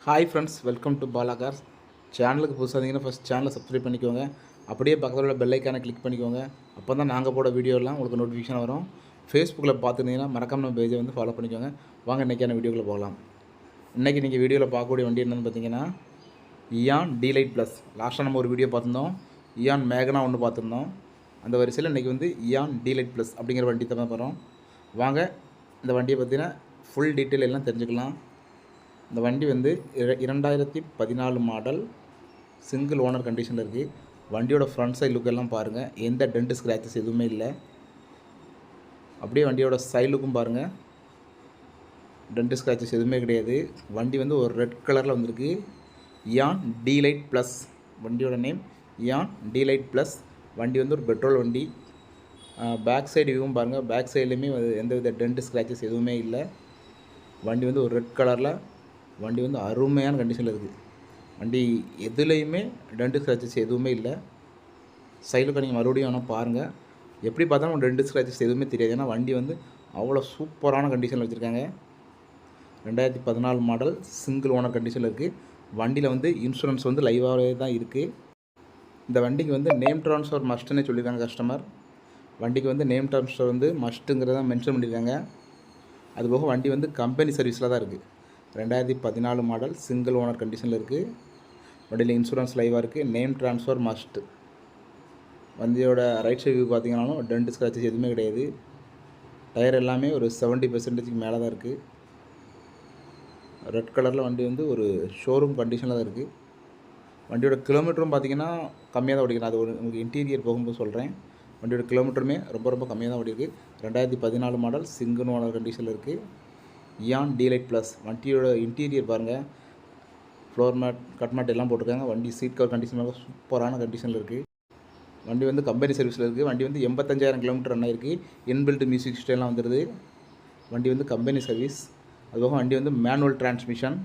Hi friends, welcome to Bala cars. சேனலுக்கு புதுசாக இருந்தீங்கன்னா ஃபஸ்ட் சேனலை சப்ஸ்கிரைப் பண்ணிக்கோங்க. அப்படியே பக்கத்தில் உள்ள பெல் ஐக்கானை கிளிக் பண்ணிக்கோங்க. அப்போ தான் நாங்கள் போட வீடியோலாம் உங்களுக்கு நோட்டிஃபிகேஷன் வரும். ஃபேஸ்புக்கில் பார்த்துருந்தீங்கன்னா மறக்காம நம்ம பேஜை வந்து ஃபாலோ பண்ணிக்கோங்க. வாங்க இன்றைக்கான வீடியோக்குள்ளே போகலாம். இன்றைக்கி நீங்கள் வீடியோவில் பார்க்கக்கூடிய வண்டி என்னென்னு பார்த்தீங்கன்னா இயான் டீலைட் ப்ளஸ். லாஸ்ட்டாக நம்ம ஒரு வீடியோ பார்த்துருந்தோம், இயான் மேகனா ஒன்று பார்த்துருந்தோம். அந்த வரிசையில் இன்றைக்கி வந்து இயான் டீலைட் ப்ளஸ் அப்படிங்கிற வண்டி தான் போகிறோம். வாங்க இந்த வண்டியை பற்றின ஃபுல் டீட்டெயில் எல்லாம் தெரிஞ்சுக்கலாம். இந்த வண்டி வந்து 2014 மாடல், சிங்கிள் ஓனர் கண்டிஷனில் இருக்குது. வண்டியோட ஃப்ரண்ட் சைட் லுக் எல்லாம் பாருங்கள், எந்த டென்ட் ஸ்க்ராச்சஸ் எதுவுமே இல்லை. அப்படியே வண்டியோட சைட் லுக்கும் பாருங்கள், டென்ட் ஸ்க்ராச்சஸ் எதுவுமே கிடையாது. வண்டி வந்து ஒரு ரெட் கலரில் வந்திருக்கு. இயான் டீலைட் ப்ளஸ் வண்டியோட நேம், இயான் டீலைட் ப்ளஸ். வண்டி வந்து ஒரு பெட்ரோல் வண்டி. பேக் சைடு வியூவும் பாருங்கள், பேக் சைட்லேயுமே எந்தவித டென்ட் ஸ்க்ராச்சஸ் எதுவுமே இல்லை. வண்டி வந்து ஒரு ரெட் கலரில், வண்டி வந்து அருமையான கண்டிஷனில் இருக்குது. வண்டி எதுலேயுமே டென்ட் ஸ்க்ராச்சஸ் எதுவுமே இல்லை. சைடுக்கு நீங்கள் மறுபடியும் வேணால் பாருங்கள், எப்படி பார்த்தாலும் டென்ட் ஸ்க்ராச்சஸ் எதுவுமே தெரியாது. ஏன்னா வண்டி வந்து அவ்வளோ சூப்பரான கண்டிஷனில் வச்சுருக்காங்க. 2014 மாடல், சிங்கிள் ஓனர் கண்டிஷனில் இருக்குது. வண்டியில் வந்து இன்சூரன்ஸ் வந்து லைவாகவே தான் இருக்குது. இந்த வண்டிக்கு வந்து நேம் ட்ரான்ஸ்ஃபர் மஸ்ட்டுன்னு சொல்லியிருக்காங்க கஸ்டமர். வண்டிக்கு வந்து நேம் ட்ரான்ஸ்ஃபர் வந்து மஸ்ட்டுங்கிறத மென்ஷன் பண்ணியிருக்காங்க. அதுபோக வண்டி வந்து கம்பெனி சர்வீஸில் தான் இருக்குது. 2014 மாடல், சிங்கிள் ஓனர் கண்டிஷனில் இருக்குது. வண்டியில் இன்சூரன்ஸ் லைவாக இருக்குது. Name transfer must. வண்டியோட ரைட் சைடு வியூ பார்த்தீங்கன்னாலும் டென்ட் ஸ்க்ராச்சஸ் எதுவுமே கிடையாது. டயர் எல்லாமே ஒரு 70% மேலே தான் இருக்குது. ரெட் கலரில் வண்டி வந்து ஒரு ஷோரூம் கண்டிஷனில் தான் இருக்குது. வண்டியோட கிலோமீட்டரும் பார்த்திங்கன்னா கம்மியாக தான் ஓடிக்கணும். அது உங்களுக்கு இன்டீரியர் போகும்போது சொல்கிறேன். வண்டியோட கிலோமீட்டருமே ரொம்ப கம்மியாக தான் ஓடிருக்கு. 2014 மாடல், சிங்கிள் ஓனர் கண்டிஷனில் இருக்குது. Eon D Lite plus. வண்டியோட இன்டீரியர் பாருங்கள், ஃப்ளோர் மேட், கட் மேட் எல்லாம் போட்டிருக்காங்க. வண்டி சீட் கவர் கண்டிஷன் சூப்பரான கண்டிஷனில் இருக்குது. வண்டி வந்து கம்பெனி சர்வீஸில் இருக்குது. வண்டி வந்து 85,000 கிலோமீட்டர் ரன் ஆகிருக்கு. இன்பில்ட் மியூசிக் சிஸ்டம்லாம் வந்துடுது. வண்டி வந்து கம்பெனி சர்வீஸ். அதுபோக வண்டி வந்து மேனுவல் டிரான்ஸ்மிஷன்.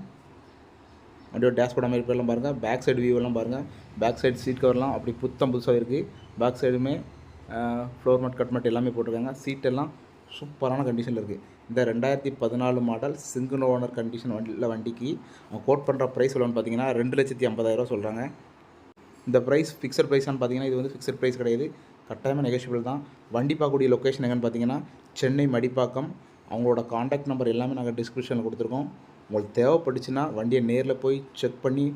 வண்டியோட டேஷ்போர்ட் அமைப்பெல்லாம் பாருங்கள், பேக் சைடு வியூவெல்லாம் பாருங்கள். பேக் சைடு சீட் கவர்லாம் அப்படி புதுசாக இருக்குது. பேக் சைடுமே ஃப்ளோர் மேட், கட் மேட் எல்லாமே போட்டிருக்காங்க. சீட்டெல்லாம் சூப்பரான கண்டிஷனில் இருக்குது. இந்த 2014 மாடல் சிங்கிள் ஓனர் கண்டிஷன் வண்டிக்கு அவங்க கோட் பண்ணுற ப்ரைஸ் எவ்வளோன்னு பார்த்தீங்கன்னா 2,50,000 சொல்கிறாங்க. இந்த ப்ரைஸ் ஃபிக்ஸட் ப்ரைஸான்னு பார்த்தீங்கன்னா இது வந்து ஃபிக்ஸட் ப்ரைஸ் கிடையாது, கட்டாயமாக நெகோஷியபிள் தான். வண்டி பார்க்கக்கூடிய லொக்கேஷன் எங்கன்னு பார்த்தீங்கன்னா சென்னை மடிப்பாக்கம். அவங்களோட காண்டாக்ட் நம்பர் எல்லாமே நாங்கள் டிஸ்கிரிப்ஷனில் கொடுத்துருக்கோம். உங்களுக்கு தேவைப்பட்டுச்சுன்னா வண்டியை நேரில் போய் செக் பண்ணி,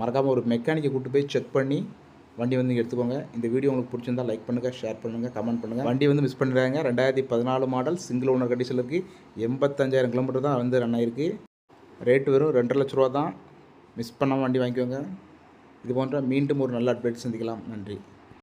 மறக்காமல் ஒரு மெக்கானிக்கை கூப்பிட்டு போய் செக் பண்ணி வண்டி வந்து எடுத்துக்கோங்க. இந்த வீடியோ உங்களுக்கு பிடிச்சிருந்தால் லைக் பண்ணுங்கள், ஷேர் பண்ணுங்கள், கமெண்ட் பண்ணுங்கள். வண்டி வந்து மிஸ் பண்ணிடுறாங்க. 2014 மாடல், சிங்கிள் ஓனர் கண்டிஷனில் இருக்குது. 85,000 கிலோமீட்டர் தான் வந்து ரன் ஆகிருக்கு. ரேட்டு வெறும் 2 லட்ச ரூபா தான். மிஸ் பண்ணாமல் வண்டி வாங்கிக்கோங்க. இது போன்ற மீண்டும் ஒரு நல்ல அப்டேட் சந்திக்கலாம். நன்றி.